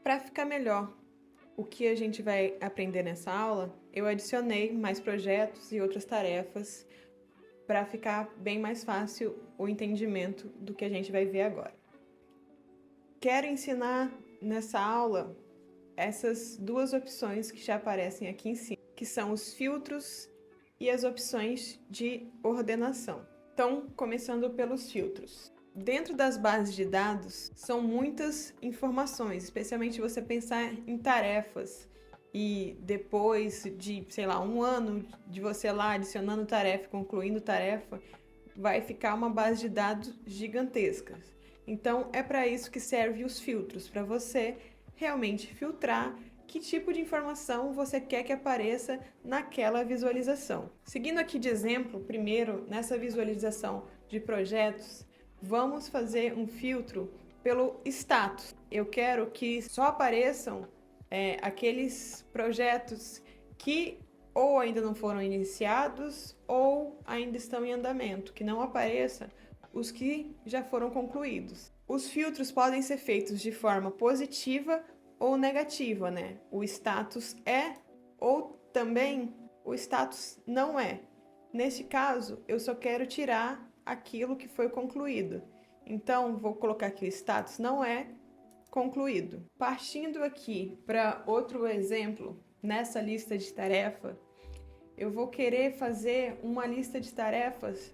para ficar melhor o que a gente vai aprender nessa aula, eu adicionei mais projetos e outras tarefas para ficar bem mais fácil o entendimento do que a gente vai ver agora. Quero ensinar nessa aula essas duas opções que já aparecem aqui em cima, que são os filtros e as opções de ordenação. Então, começando pelos filtros. Dentro das bases de dados, são muitas informações, especialmente se você pensar em tarefas. E depois de, sei lá, um ano de você lá adicionando tarefa, concluindo tarefa, vai ficar uma base de dados gigantesca. Então, é para isso que servem os filtros, para você realmente filtrar que tipo de informação você quer que apareça naquela visualização. Seguindo aqui de exemplo, primeiro, nessa visualização de projetos, vamos fazer um filtro pelo status. Eu quero que só apareçam aqueles projetos que ou ainda não foram iniciados ou ainda estão em andamento, que não apareça os que já foram concluídos. Os filtros podem ser feitos de forma positiva ou negativa, né? O status é ou também o status não é. Neste caso, eu só quero tirar aquilo que foi concluído. Então, vou colocar aqui o status não é concluído. Partindo aqui para outro exemplo, nessa lista de tarefa, eu vou querer fazer uma lista de tarefas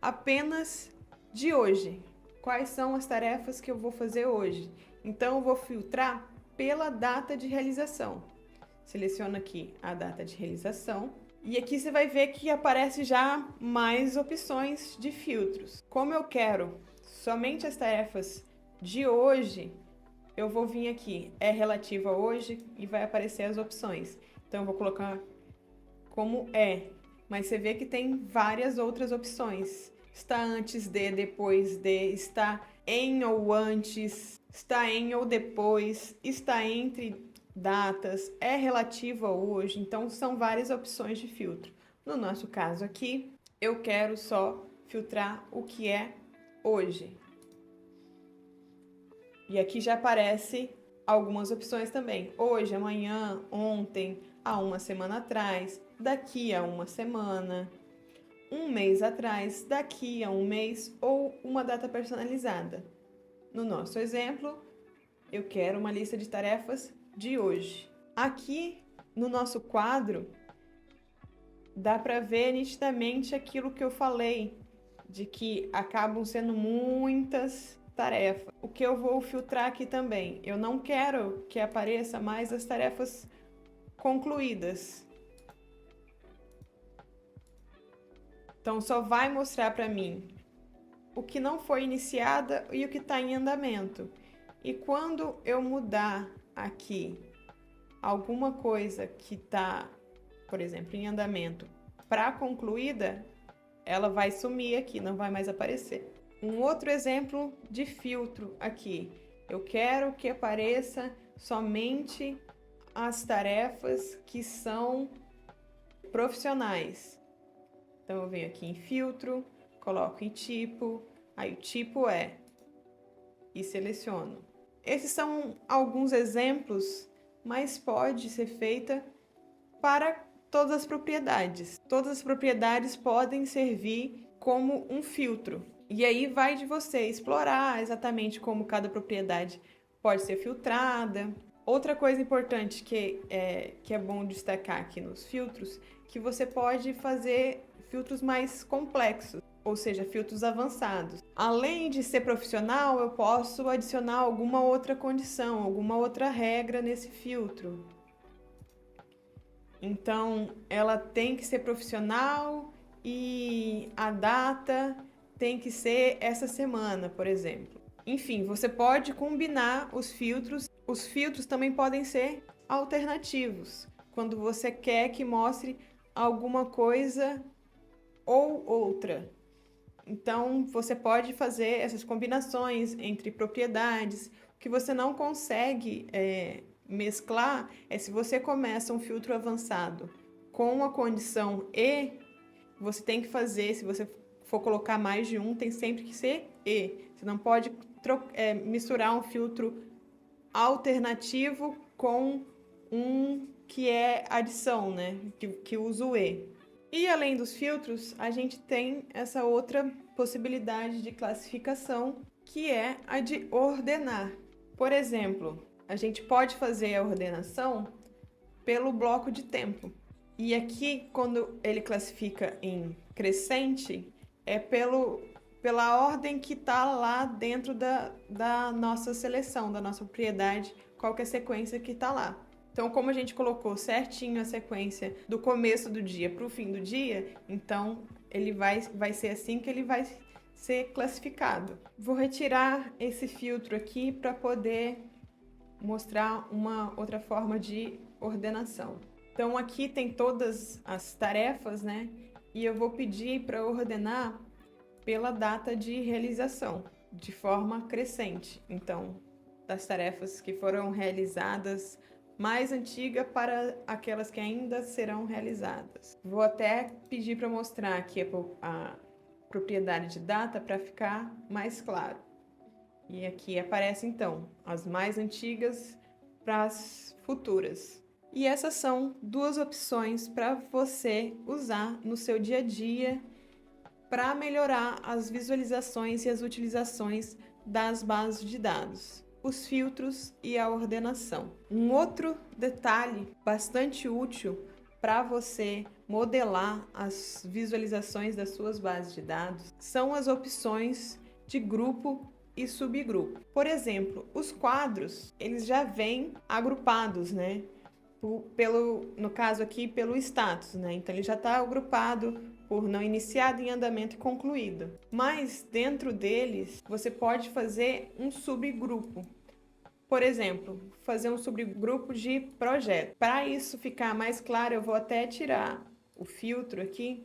apenas de hoje. Quais são as tarefas que eu vou fazer hoje? Então, eu vou filtrar pela data de realização. Seleciono aqui a data de realização. E aqui você vai ver que aparece já mais opções de filtros. Como eu quero somente as tarefas de hoje, eu vou vir aqui, é relativo a hoje, e vai aparecer as opções. Então, eu vou colocar como é, mas você vê que tem várias outras opções. Está antes de, depois de, está em ou antes, está em ou depois, está entre datas, é relativo a hoje, então são várias opções de filtro. No nosso caso aqui, eu quero só filtrar o que é hoje. E aqui já aparece algumas opções também. Hoje, amanhã, ontem, há uma semana atrás, daqui a uma semana, um mês atrás, daqui a um mês ou uma data personalizada. No nosso exemplo, eu quero uma lista de tarefas de hoje. Aqui no nosso quadro, dá para ver nitidamente aquilo que eu falei, de que acabam sendo muitas tarefas. O que eu vou filtrar aqui também, eu não quero que apareça mais as tarefas concluídas. Então, só vai mostrar para mim o que não foi iniciada e o que está em andamento. E quando eu mudar aqui alguma coisa que está, por exemplo, em andamento para concluída, ela vai sumir aqui, não vai mais aparecer. Um outro exemplo de filtro aqui. Eu quero que apareça somente as tarefas que são profissionais. Então, eu venho aqui em filtro, coloco em tipo, aí o tipo é e seleciono. Esses são alguns exemplos, mas pode ser feita para todas as propriedades. Todas as propriedades podem servir como um filtro. E aí vai de você explorar exatamente como cada propriedade pode ser filtrada. Outra coisa importante que é bom destacar aqui nos filtros, que você pode fazer filtros mais complexos, ou seja, filtros avançados. Além de ser profissional, eu posso adicionar alguma outra condição, alguma outra regra nesse filtro. Então, ela tem que ser profissional e a data tem que ser essa semana, por exemplo. Enfim, você pode combinar os filtros. Os filtros também podem ser alternativos, quando você quer que mostre alguma coisa ou outra. Então, você pode fazer essas combinações entre propriedades. O que você não consegue mesclar é se você começa um filtro avançado com a condição e, você tem que fazer, se você for colocar mais de um, tem sempre que ser e. Você não pode misturar um filtro alternativo com um que é adição, né? Que usa o E. E além dos filtros, a gente tem essa outra possibilidade de classificação, que é a de ordenar. Por exemplo, a gente pode fazer a ordenação pelo bloco de tempo. E aqui, quando ele classifica em crescente, é pela ordem que está lá dentro da nossa seleção, da nossa propriedade, qual que é a sequência que está lá. Então, como a gente colocou certinho a sequência do começo do dia para o fim do dia, então ele vai ser assim que ele vai ser classificado. Vou retirar esse filtro aqui para poder mostrar uma outra forma de ordenação. Então aqui tem todas as tarefas, né? E eu vou pedir para ordenar pela data de realização, de forma crescente. Então, das tarefas que foram realizadas mais antiga para aquelas que ainda serão realizadas. Vou até pedir para mostrar aqui a propriedade de data para ficar mais claro. E aqui aparece então as mais antigas para as futuras. E essas são duas opções para você usar no seu dia a dia para melhorar as visualizações e as utilizações das bases de dados, os filtros e a ordenação. Um outro detalhe bastante útil para você modelar as visualizações das suas bases de dados são as opções de grupo e subgrupo. Por exemplo, os quadros, eles já vêm agrupados, né? No caso aqui, pelo status, né? Então ele já está agrupado por não iniciado, em andamento e concluído. Mas dentro deles, você pode fazer um subgrupo. Por exemplo, fazer um subgrupo de projeto. Para isso ficar mais claro, eu vou até tirar o filtro aqui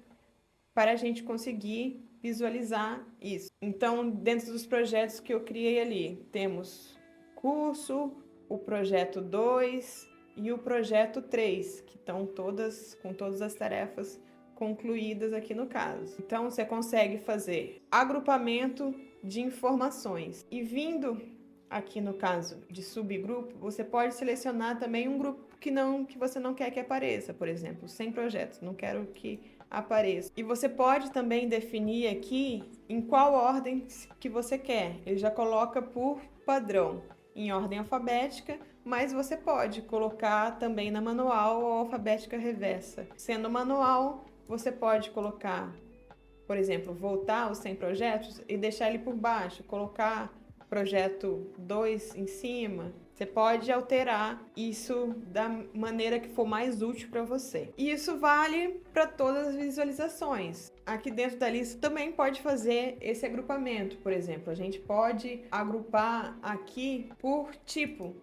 para a gente conseguir visualizar isso. Então, dentro dos projetos que eu criei ali, temos curso, o projeto 2 e o projeto 3, que estão com todas as tarefas concluídas aqui no caso. Então, você consegue fazer agrupamento de informações. E vindo aqui no caso de subgrupo, você pode selecionar também um grupo que você não quer que apareça, por exemplo, 100 projetos, não quero que apareça. E você pode também definir aqui em qual ordem que você quer. Ele já coloca por padrão, em ordem alfabética, mas você pode colocar também na manual ou alfabética reversa. Sendo manual, você pode colocar, por exemplo, voltar os 100 projetos e deixar ele por baixo, colocar projeto 2 em cima. Você pode alterar isso da maneira que for mais útil para você. E isso vale para todas as visualizações. Aqui dentro da lista também pode fazer esse agrupamento, por exemplo. A gente pode agrupar aqui por tipo,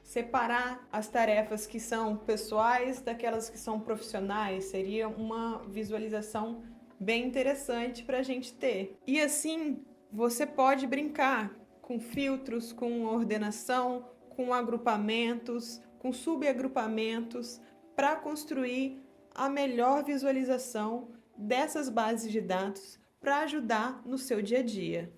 separar as tarefas que são pessoais daquelas que são profissionais. Seria uma visualização bem interessante para a gente ter. E assim, você pode brincar com filtros, com ordenação, com agrupamentos, com subagrupamentos, para construir a melhor visualização dessas bases de dados para ajudar no seu dia a dia.